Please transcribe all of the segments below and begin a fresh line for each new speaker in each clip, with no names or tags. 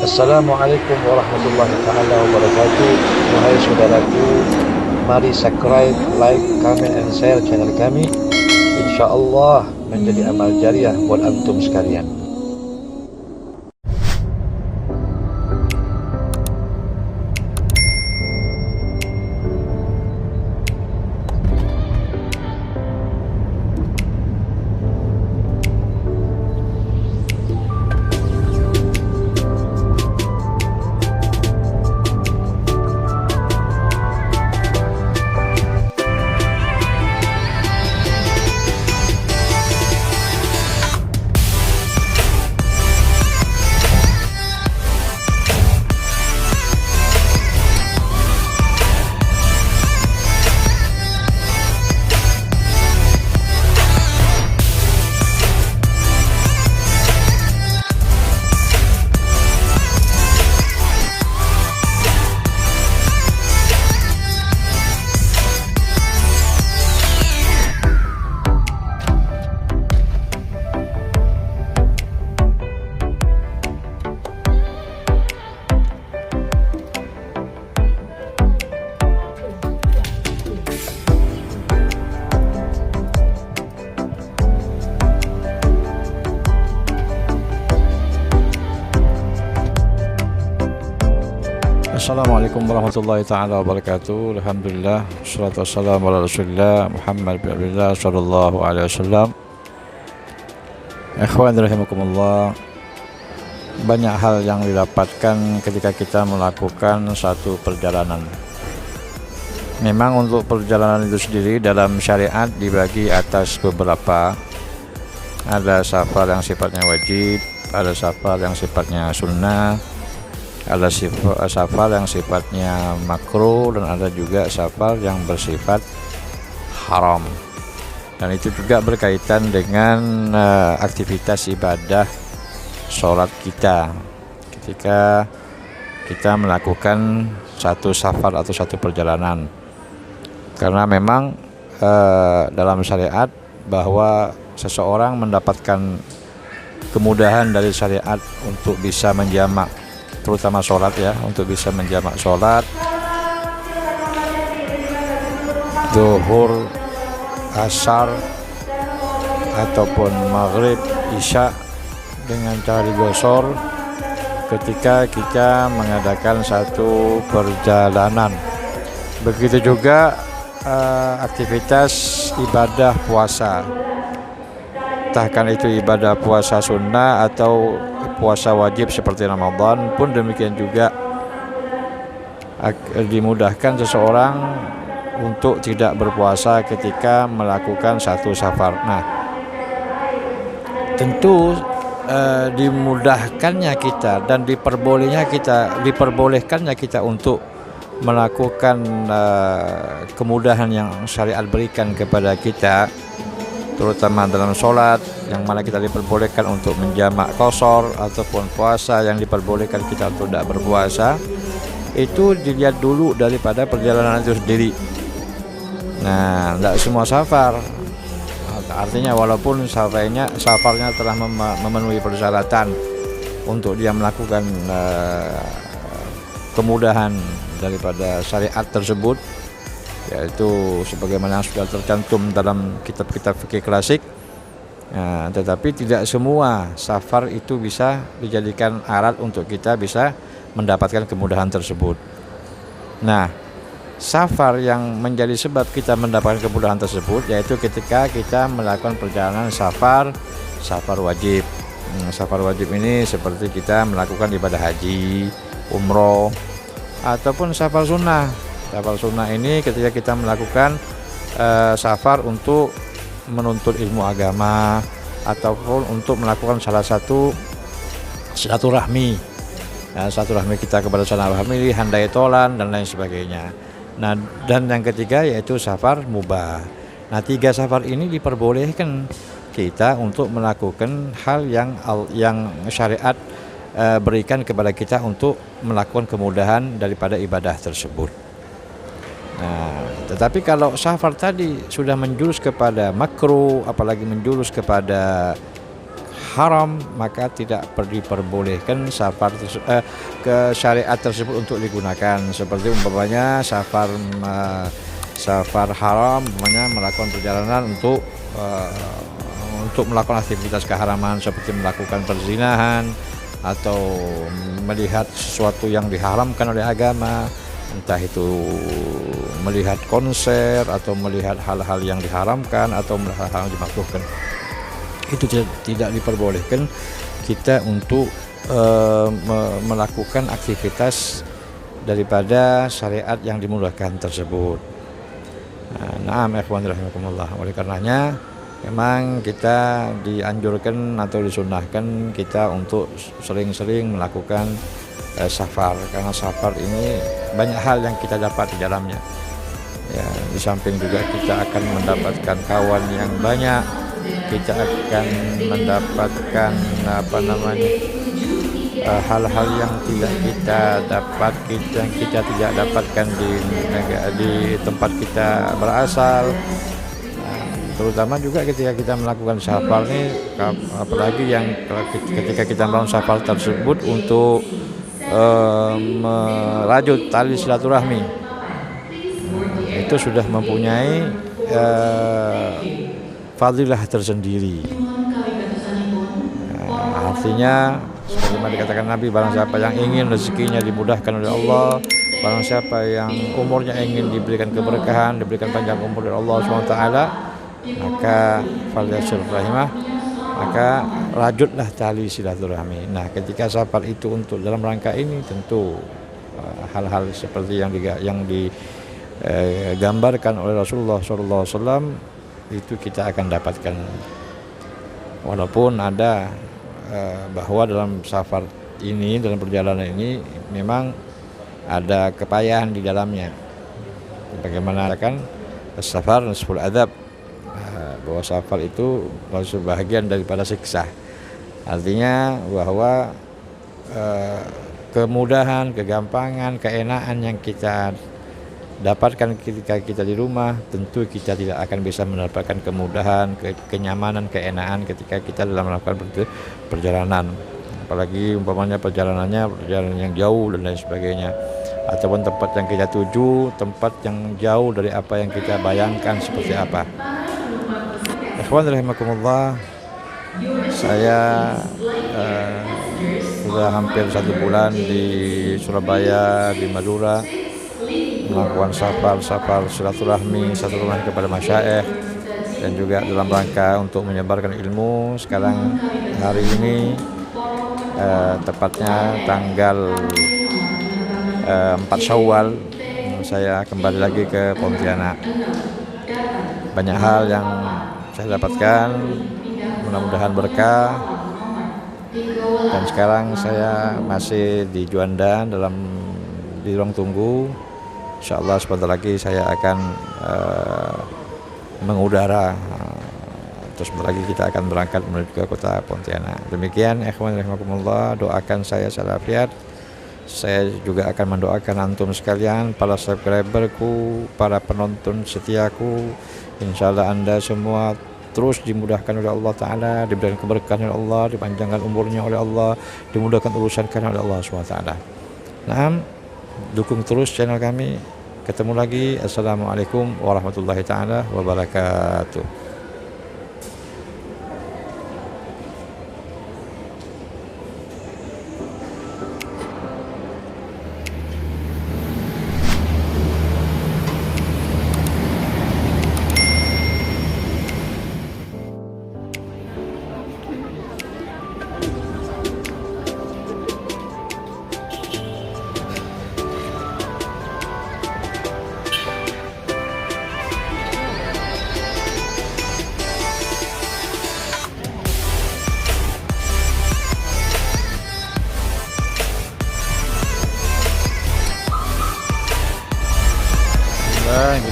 Assalamualaikum warahmatullahi taala wabarakatuh. Wahai saudaraku, mari subscribe, like, comment, and share channel kami. Insya Allah menjadi amal jariah buat antum sekalian. Assalamualaikum warahmatullahi taala wabarakatuh. Alhamdulillah, wassalatu wassalamu ala Rasulillah Muhammad bin Abdullah sallallahu alaihi wasallam. Ikhwan rahimakumullah, banyak hal yang didapatkan ketika kita melakukan satu perjalanan. Memang untuk perjalanan itu sendiri dalam syariat dibagi atas beberapa. Ada safar yang sifatnya wajib, ada safar yang sifatnya sunnah, ada safar yang sifatnya makruh, dan ada juga safar yang bersifat haram. Dan itu juga berkaitan dengan aktivitas ibadah sholat kita ketika kita melakukan satu safar atau satu perjalanan. Karena memang dalam syariat bahwa seseorang mendapatkan kemudahan dari syariat untuk bisa menjamak, terutama sholat ya, untuk bisa menjamak sholat zuhur, asar, ataupun maghrib, isya dengan cara digosor ketika kita mengadakan satu perjalanan. Begitu juga aktivitas ibadah puasa, entahkan itu ibadah puasa sunnah atau puasa wajib seperti Ramadan, pun demikian juga dimudahkan seseorang untuk tidak berpuasa ketika melakukan satu safar. Nah, tentu dimudahkannya kita dan diperbolehkannya kita untuk melakukan kemudahan yang syariat berikan kepada kita, terutama dalam sholat, yang mana kita diperbolehkan untuk menjamak qashar, ataupun puasa yang diperbolehkan kita untuk tidak berpuasa. Itu dilihat dulu daripada perjalanan itu sendiri. Nah, tidak semua safar, artinya walaupun safarnya telah memenuhi persyaratan untuk dia melakukan kemudahan daripada syariat tersebut, yaitu sebagaimana sudah tercantum dalam kitab-kitab fikih klasik. Nah, tetapi tidak semua safar itu bisa dijadikan alat untuk kita bisa mendapatkan kemudahan tersebut. Nah, safar yang menjadi sebab kita mendapatkan kemudahan tersebut yaitu ketika kita melakukan perjalanan safar wajib. Safar wajib ini seperti kita melakukan ibadah haji, umroh, ataupun safar sunnah. Safar sunnah ini ketika kita melakukan safar untuk menuntut ilmu agama, ataupun untuk melakukan salah satu silaturahmi, silaturahmi kita kepada saudara famili, handai tolan, dan lain sebagainya. Nah, dan yang ketiga yaitu safar mubah. Nah, 3 safar ini diperbolehkan kita untuk melakukan hal yang syariat berikan kepada kita untuk melakukan kemudahan daripada ibadah tersebut. Nah, tetapi kalau safar tadi sudah menjurus kepada makruh, apalagi menjurus kepada haram, maka tidak diperbolehkan ke syariat tersebut untuk digunakan. Seperti umpamanya safar haram, umpamanya melakukan perjalanan untuk melakukan aktivitas keharaman seperti melakukan perzinahan atau melihat sesuatu yang diharamkan oleh agama, entah itu melihat konser atau melihat hal-hal yang diharamkan atau melihat hal yang dimakruhkan. Itu tidak diperbolehkan kita untuk melakukan aktivitas daripada syariat yang dimudahkan tersebut. Na'am ikhwan rahimakumullah. Oleh karenanya memang kita dianjurkan atau disunahkan kita untuk sering-sering melakukan safar, karena safar ini banyak hal yang kita dapat di dalamnya. Ya, di samping juga kita akan mendapatkan kawan yang banyak, kita akan mendapatkan hal-hal yang tidak kita dapat, yang kita tidak dapatkan di tempat kita berasal. Terutama juga ketika kita melakukan safar ini, apalagi yang ketika kita melakukan safar tersebut untuk merajut tali silaturahmi, itu sudah mempunyai fadilah tersendiri. Artinya sebagaimana dikatakan Nabi, barang siapa yang ingin rezekinya dimudahkan oleh Allah, barang siapa yang umurnya ingin diberikan keberkahan, diberikan panjang umur oleh Allah SWT, maka falyasil rahimah, maka rajutlah tali silaturahmi. Nah, ketika safar itu untuk dalam rangka ini, tentu hal-hal seperti yang digambarkan oleh Rasulullah SAW itu kita akan dapatkan. Walaupun ada bahwa dalam safar ini, dalam perjalanan ini memang ada kepayahan di dalamnya. Bagaimana kan safar nisful adab, bahwa safar itu bagian daripada siksa. Artinya bahwa kemudahan, kegampangan, keenaan yang kita dapatkan ketika kita di rumah, tentu kita tidak akan bisa mendapatkan kemudahan, kenyamanan, keenaan ketika kita dalam melakukan perjalanan. Apalagi umpamanya perjalanan yang jauh dan lain sebagainya, ataupun tempat yang kita tuju, tempat yang jauh dari apa yang kita bayangkan seperti apa. Ikhwan rahimakumullah, saya sudah hampir 1 bulan di Surabaya, di Madura, melakukan safar silaturahmi kepada masyayikh dan juga dalam rangka untuk menyebarkan ilmu. Sekarang hari ini tepatnya tanggal 4 Syawal, saya kembali lagi ke Pontianak. Banyak hal yang saya dapatkan, mudah-mudahan berkah. Dan sekarang saya masih di Juanda di ruang tunggu. Insyaallah sebentar lagi saya akan mengudara. Terus sebentar lagi kita akan berangkat menuju ke kota Pontianak. Demikian ikhwan rahimakumullah, doakan saya salafiat. Saya juga akan mendoakan antum sekalian, para subscriberku, para penonton setiaku. Insyaallah Anda semua terus dimudahkan oleh Allah Ta'ala, diberikan keberkahan oleh Allah, dipanjangkan umurnya oleh Allah, dimudahkan urusankan oleh Allah SWT. Nah, dukung terus channel kami. Ketemu lagi. Assalamualaikum warahmatullahi ta'ala wabarakatuh.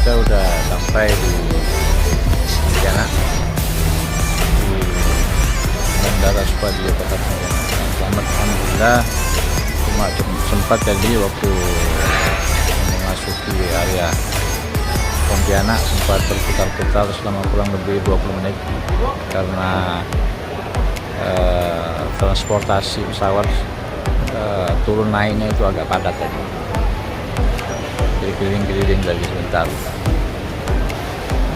Kita udah sampai di Pontianak, di Bandara Supadio Kota Pontianak. Selamat, alhamdulillah. Cuma sempat tadi waktu memasuki area Pontianak sempat berputar-putar selama kurang lebih 20 menit karena transportasi pesawat turun naiknya itu agak padat tadi. Jadi keliling-keliling lagi sebentar.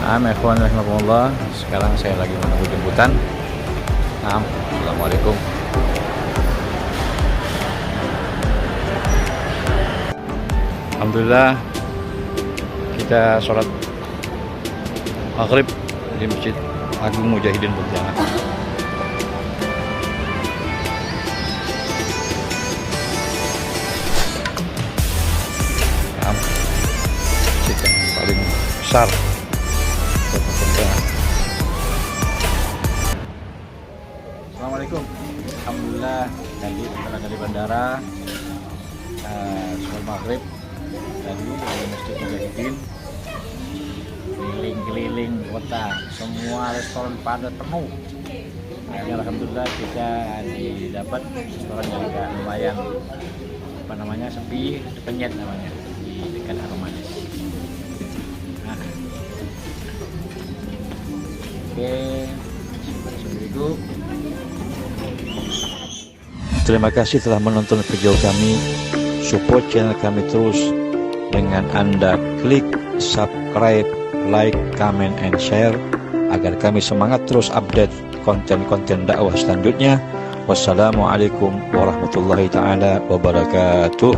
Ikhwan rahimakumullah, sekarang saya lagi menunggu jemputan. Assalamualaikum. Alhamdulillah, kita sholat maghrib di Masjid Agung Mujahidin Pontianak. Masjid yang paling besar. Assalamualaikum. Alhamdulillah, tadi setelah dari bandara sholat maghrib tadi dari Masjid Mujahidin, keliling-keliling kota, semua restoran pada penuh. Akhirnya alhamdulillah kita didapat restoran yang agak lumayan sepi, penyet namanya, di dekat Aromanis. Oke, assalamualaikum. Terima kasih telah menonton video kami. Support channel kami terus dengan Anda klik subscribe, like, comment, and share agar kami semangat terus update konten-konten dakwah selanjutnya. Wassalamualaikum warahmatullahi taala wabarakatuh.